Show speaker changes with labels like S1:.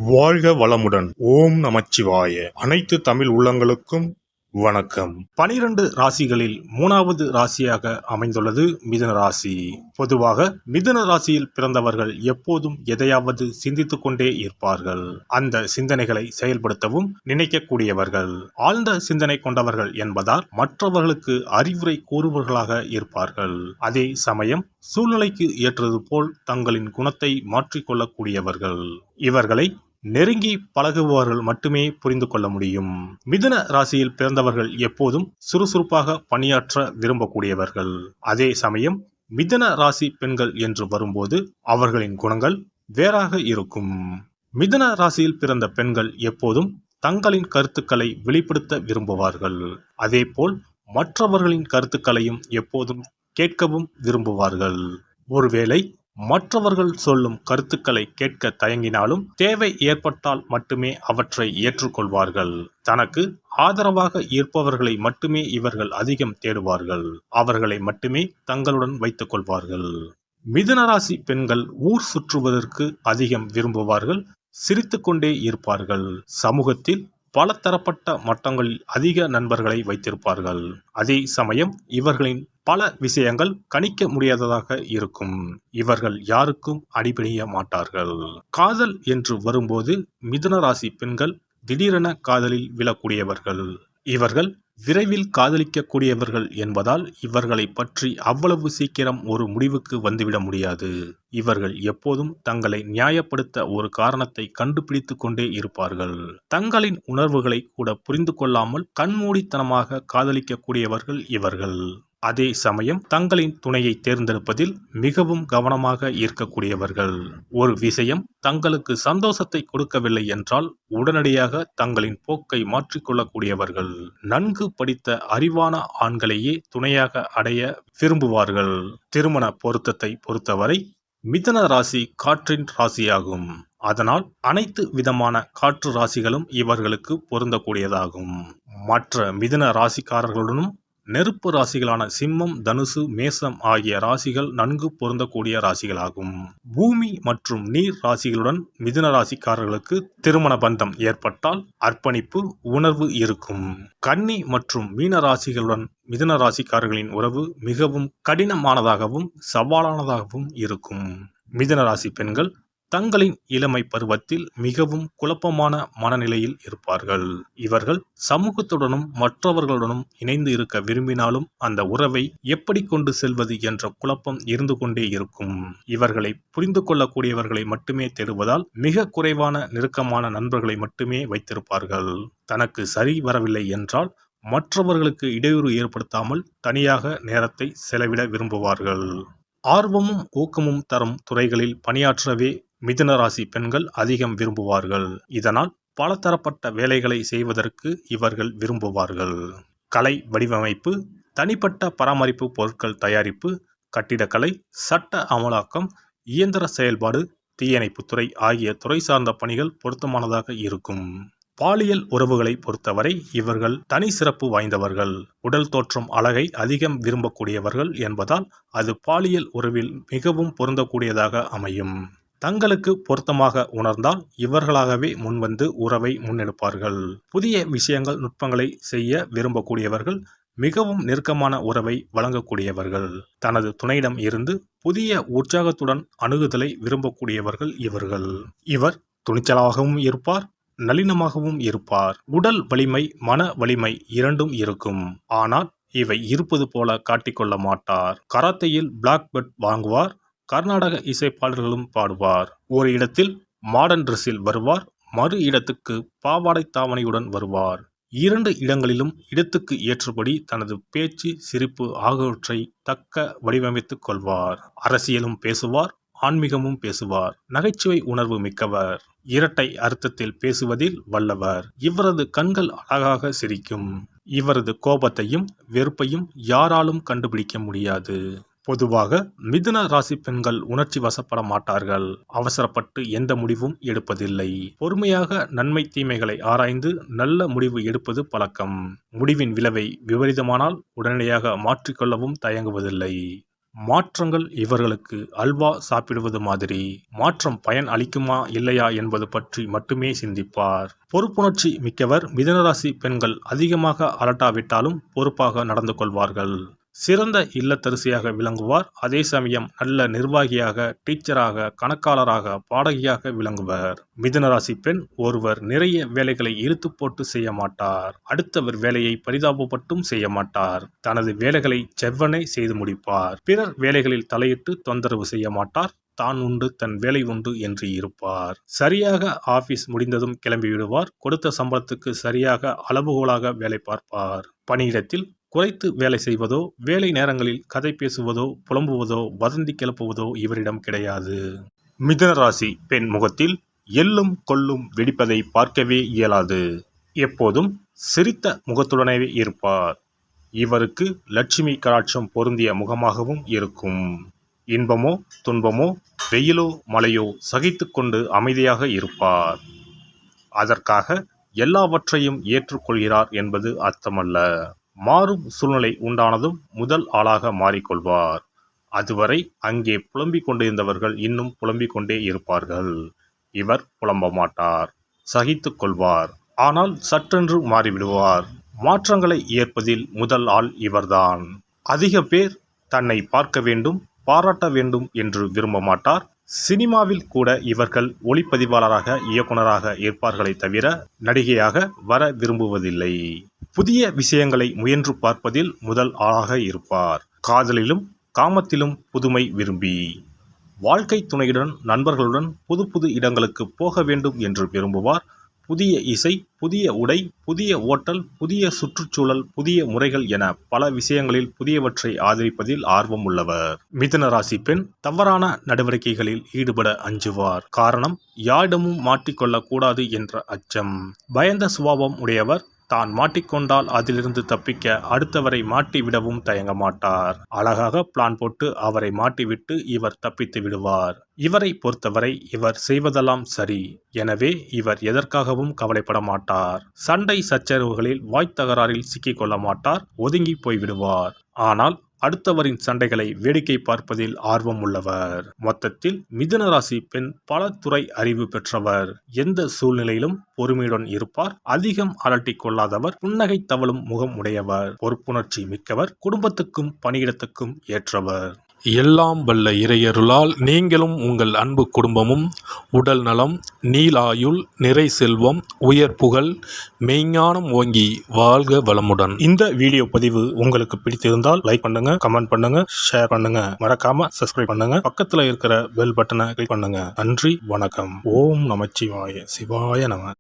S1: வாழ்க வளமுடன். ஓம் நமச்சிவாய. அனைத்து தமிழ் உள்ளங்களுக்கும் வணக்கம். 12 ராசிகளில் 3வது ராசியாக அமைந்துள்ளது மிதுன ராசி. பொதுவாக மிதுன ராசியில் பிறந்தவர்கள் எப்போதும் எதையாவது சிந்தித்துக் கொண்டே இருப்பார்கள். அந்த சிந்தனைகளை செயல்படுத்தவும் நினைக்கக்கூடியவர்கள், ஆழ்ந்த சிந்தனை கொண்டவர்கள் என்பதால் மற்றவர்களுக்கு அறிவுரை கூறுபவர்களாக இருப்பார்கள். அதே சமயம் சூழ்நிலைக்கு ஏற்றது போல் தங்களின் குணத்தை மாற்றிக்கொள்ளக்கூடியவர்கள். இவர்களை நெருங்கி பழகுபவர்கள் மட்டுமே புரிந்து கொள்ள முடியும். மிதுன ராசியில் பிறந்தவர்கள் எப்போதும் சுறுசுறுப்பாக பணியாற்ற விரும்பக்கூடியவர்கள். அதே சமயம் மிதுன ராசி பெண்கள் என்று வரும்போது அவர்களின் குணங்கள் வேறாக இருக்கும். மிதுன ராசியில் பிறந்த பெண்கள் எப்போதும் தங்களின் கருத்துக்களை வெளிப்படுத்த விரும்புவார்கள். அதேபோல் மற்றவர்களின் கருத்துக்களையும் எப்போதும் கேட்கவும் விரும்புவார்கள். ஒருவேளை மற்றவர்கள் சொல்லும் கருத்துக்களை கேட்க தயங்கினாலும் தேவை ஏற்பட்டால் மட்டுமே அவற்றை ஏற்றுக்கொள்வார்கள். தனக்கு ஆதரவாக இருப்பவர்களை மட்டுமே இவர்கள் அதிகம் தேடுவார்கள். அவர்களை மட்டுமே தங்களுடன் வைத்துக் கொள்வார்கள். மிதுனராசி பெண்கள் ஊர் சுற்றுவதற்கு அதிகம் விரும்புவார்கள். சிரித்துக்கொண்டே இருப்பார்கள். சமூகத்தில் பல தரப்பட்ட மட்டங்களில் அதிக நண்பர்களை வைத்திருப்பார்கள். அதே சமயம் இவர்களின் பல விஷயங்கள் கணிக்க முடியாததாக இருக்கும். இவர்கள் யாருக்கும் அடிபணிய மாட்டார்கள். காதல் என்று வரும்போது மிதுன ராசி பெண்கள் திடீரென காதலில் விழக்கூடியவர்கள். இவர்கள் விரைவில் காதலிக்கக்கூடியவர்கள் என்பதால் இவர்களை பற்றி அவ்வளவு சீக்கிரம் ஒரு முடிவுக்கு வந்துவிட முடியாது. இவர்கள் எப்போதும் தங்களை நியாயப்படுத்த ஒரு காரணத்தை கண்டுபிடித்து கொண்டே இருப்பார்கள். தங்களின் உணர்வுகளை கூட புரிந்து கொள்ளாமல் கண்மூடித்தனமாக காதலிக்கக்கூடியவர்கள் இவர்கள். அதே சமயம் தங்களின் துணையை தேர்ந்தெடுப்பதில் மிகவும் கவனமாக இருக்கக்கூடியவர்கள். ஒரு விஷயம் தங்களுக்கு சந்தோஷத்தை கொடுக்கவில்லை என்றால் உடனடியாக தங்களின் போக்கை மாற்றிக்கொள்ளக்கூடியவர்கள். நன்கு படித்த அறிவான ஆண்களையே துணையாக அடைய விரும்புவார்கள். திருமண பொருத்தத்தை பொறுத்தவரை மிதுன ராசி காற்றின் ராசியாகும். அதனால் அனைத்து விதமான காற்று ராசிகளும் இவர்களுக்கு பொருந்தக்கூடியதாகும். மற்ற மிதுன ராசிக்காரர்களுடனும் நெருப்பு ராசிகளான சிம்மம், தனுசு, மேசம் ஆகிய ராசிகள் நன்கு பொருந்தக்கூடிய ராசிகளாகும். பூமி மற்றும் நீர் ராசிகளுடன் மிதுன ராசிக்காரர்களுக்கு திருமண பந்தம் ஏற்பட்டால் அர்ப்பணிப்பு உணர்வு இருக்கும். கன்னி மற்றும் மீன ராசிகளுடன் மிதுன ராசிக்காரர்களின் உறவு மிகவும் கடினமானதாகவும் சவாலானதாகவும் இருக்கும். மிதுன ராசி பெண்கள் தங்களின் இளமை பருவத்தில் மிகவும் குழப்பமான மனநிலையில் இருப்பார்கள். இவர்கள் சமூகத்துடனும் மற்றவர்களுடனும் இணைந்து இருக்க விரும்பினாலும் அந்த உறவை எப்படி கொண்டு செல்வது என்ற குழப்பம் இருந்து கொண்டே இருக்கும். இவர்களை புரிந்து கொள்ளக்கூடியவர்களை மட்டுமே தேடுவதால் மிக குறைவான நெருக்கமான நண்பர்களை மட்டுமே வைத்திருப்பார்கள். தனக்கு சரி வரவில்லை என்றால் மற்றவர்களுக்கு இடையூறு ஏற்படுத்தாமல் தனியாக நேரத்தை செலவிட விரும்புவார்கள். ஆர்வமும் ஊக்கமும் தரும் துறைகளில் பணியாற்றவே மிதுன ராசி பெண்கள் அதிகம் விரும்புவார்கள். இதனால் பல தரப்பட்ட வேலைகளை செய்வதற்கு இவர்கள் விரும்புவார்கள். கலை வடிவமைப்பு, தனிப்பட்ட பராமரிப்பு பொருட்கள் தயாரிப்பு, கட்டிடக்கலை, சட்ட அமலாக்கம், இயந்திர செயல்பாடு, தீயணைப்புத்துறை ஆகிய துறை சார்ந்த பணிகள் பொருத்தமானதாக இருக்கும். பாலியல் உறவுகளை பொறுத்தவரை இவர்கள் தனி சிறப்பு வாய்ந்தவர்கள். உடல் தோற்றம் அழகை அதிகம் விரும்பக்கூடியவர்கள் என்பதால் அது பாலியல் உறவில் மிகவும் பொருந்தக்கூடியதாக அமையும். தங்களுக்கு பொருத்தமாக உணர்ந்தால் இவர்களாகவே முன்வந்து உறவை முன்னெடுப்பார்கள். புதிய விஷயங்கள், நுட்பங்களை செய்ய விரும்பக்கூடியவர்கள். மிகவும் நெருக்கமான உறவை வழங்கக்கூடியவர்கள். தனது துணையிடம் இருந்து புதிய உற்சாகத்துடன் அணுகுதலை விரும்பக்கூடியவர்கள் இவர்கள். இவர் துணிச்சலாகவும் இருப்பார், நளினமாகவும் இருப்பார். உடல் வலிமை, மன வலிமை இரண்டும் இருக்கும். ஆனால் இவை இருப்பது போல காட்டிக்கொள்ள மாட்டார். கராத்தையில் பிளாக் பெல்ட் வாங்குவார். கர்நாடக இசைப்பாடல்களும் பாடுவார். ஒரு இடத்தில் மாடர்ன் டிரெஸ்ஸில் வருவார், மறு இடத்துக்கு பாவாடை தாவணியுடன் வருவார். 2 இடங்களிலும் இடத்துக்கு ஏற்றபடி தனது பேச்சு, சிரிப்பு ஆகியவற்றை தக்க வடிவமைத்துக் கொள்வார். அரசியலும் பேசுவார், ஆன்மீகமும் பேசுவார். நகைச்சுவை உணர்வு மிக்கவர். இரட்டை அர்த்தத்தில் பேசுவதில் வல்லவர். இவரது கண்கள் அழகாக சிரிக்கும். இவரது கோபத்தையும் வெறுப்பையும் யாராலும் கண்டுபிடிக்க முடியாது. பொதுவாக மிதுன ராசி பெண்கள் உணர்ச்சி வசப்பட மாட்டார்கள். அவசரப்பட்டு எந்த முடிவும் எடுப்பதில்லை. பொறுமையாக நன்மை தீமைகளை ஆராய்ந்து நல்ல முடிவு எடுப்பது பழக்கம். முடிவின் விளைவை விபரீதமானால் உடனடியாக மாற்றிக்கொள்ளவும் தயங்குவதில்லை. மாற்றங்கள் இவர்களுக்கு அல்வா சாப்பிடுவது மாதிரி. மாற்றம் பயன் அளிக்குமா இல்லையா என்பது பற்றி மட்டுமே சிந்திப்பார். பொறுப்புணர்ச்சி மிக்கவர். மிதுனராசி பெண்கள் அதிகமாக அலட்டாவிட்டாலும் பொறுப்பாக நடந்து கொள்வார்கள். சிறந்த இல்லத்தரசியாக விளங்குவார். அதே சமயம் நல்ல நிர்வாகியாக, டீச்சராக, கணக்காளராக, பாடகியாக விளங்குவர். மிதுனராசி பெண் ஒருவர் நிறைய வேலைகளை இழுத்து போட்டு செய்ய மாட்டார். அடுத்தவர் வேலையை பரிதாபப்பட்டும் செய்ய மாட்டார். தனது வேலைகளை செவ்வனே செய்து முடிப்பார். பிறர் வேலைகளில் தலையிட்டு தொந்தரவு செய்ய மாட்டார். தான் உண்டு தன் வேலை உண்டு என்று இருப்பார். சரியாக ஆபீஸ் முடிந்ததும் கிளம்பி விடுவார். கொடுத்த சம்பளத்துக்கு சரியாக அளவுகோலாக வேலை பார்ப்பார். பணியிடத்தில் குறைத்து வேலை செய்வதோ, வேலை நேரங்களில் கதை பேசுவதோ, புலம்புவதோ, வதந்தி கிளப்புவதோ இவரிடம் கிடையாது. மிதுன ராசி பெண் முகத்தில் எள்ளும் கொள்ளும் வெடிப்பதை பார்க்கவே இயலாது. எப்போதும் சிரித்த முகத்துடனே இருப்பார். இவருக்கு லட்சுமி கடாட்சம் பொருந்திய முகமாகவும் இருக்கும். இன்பமோ துன்பமோ வெயிலோ மழையோ சகித்து கொண்டு அமைதியாக இருப்பார். அதற்காக எல்லாவற்றையும் ஏற்றுக்கொள்கிறார் என்பது அர்த்தமல்ல. மாறும் சூழ்நிலை உண்டானதும் முதல் ஆளாக மாறிக்கொள்வார். அதுவரை அங்கே புலம்பிக் கொண்டிருந்தவர்கள் இன்னும் புலம்பிக் கொண்டே இருப்பார்கள். இவர் புலம்ப மாட்டார், சகித்து கொள்வார். ஆனால் சற்றென்று மாறிவிடுவார். மாற்றங்களை ஏற்பதில் முதல் ஆள் இவர்தான். அதிக பேர் தன்னை பார்க்க வேண்டும், பாராட்ட வேண்டும் என்று விரும்ப மாட்டார். சினிமாவில் கூட இவர்கள் ஒளிப்பதிவாளராக, இயக்குனராக இருப்பார்களே தவிர நடிகையாக வர விரும்புவதில்லை. புதிய விஷயங்களை முயன்று பார்ப்பதில் முதல் ஆளாக இருப்பார். காதலிலும் காமத்திலும் புதுமை விரும்பி, வாழ்க்கை துணையுடன் நண்பர்களுடன் புது புது இடங்களுக்கு போக வேண்டும் என்று விரும்புவார். புதிய இசை, புதிய உடை, புதிய ஓட்டல், புதிய சுற்றுச்சூழல், புதிய முறைகள் என பல விஷயங்களில் புதியவற்றை ஆதரிப்பதில் ஆர்வம் உள்ளவர். மிதுன ராசி பெண் தவறான நடவடிக்கைகளில் ஈடுபட அஞ்சுவார். காரணம், யாரிடமும் மாட்டிக்கொள்ளக் கூடாது என்ற அச்சம். பயந்த சுபாவம் உடையவர். தான் மாட்டிக்கொண்டால் அதிலிருந்து தப்பிக்க அடுத்தவரை மாட்டி விடவும் தயங்க மாட்டார். அழகாக பிளான் போட்டு அவரை மாட்டிவிட்டு இவர் தப்பித்து விடுவார். இவரை பொறுத்தவரை இவர் செய்வதெல்லாம் சரி. எனவே இவர் எதற்காகவும் கவலைப்பட மாட்டார். சண்டை சச்சரவுகளில் வாய்த்தகராறில் சிக்கிக்கொள்ள மாட்டார். ஒதுங்கி போய்விடுவார். ஆனால் அடுத்தவரின் சண்டைகளை வேடிக்கை பார்ப்பதில் ஆர்வம் உள்ளவர். மொத்தத்தில் மிதுன ராசி பெண் பல துறை அறிவு பெற்றவர். எந்த சூழ்நிலையிலும் பொறுமையுடன் இருப்பார். அதிகம் அலட்டிக் கொள்ளாதவர். புன்னகை தவழும் முகம் உடையவர். பொறுப்புணர்ச்சி மிக்கவர். குடும்பத்துக்கும் பணியிடத்துக்கும் ஏற்றவர்.
S2: எல்லாம் வல்ல இறையருளால் நீங்களும் உங்கள் அன்பு குடும்பமும் உடல் நலம், நீலாயுள், நிறை செல்வம், உயர் புகழ், மெய்ஞானம் ஓங்கி வாழ்க வளமுடன்.
S1: இந்த வீடியோ பதிவு உங்களுக்கு பிடித்திருந்தால் லைக் பண்ணுங்க, கமெண்ட் பண்ணுங்க, ஷேர் பண்ணுங்க. மறக்காம சப்ஸ்கிரைப் பண்ணுங்க. பக்கத்துல இருக்கிற பெல் பட்டனை கிளிக் பண்ணுங்க. நன்றி, வணக்கம். ஓம் நமச்சிவாய. சிவாய நம.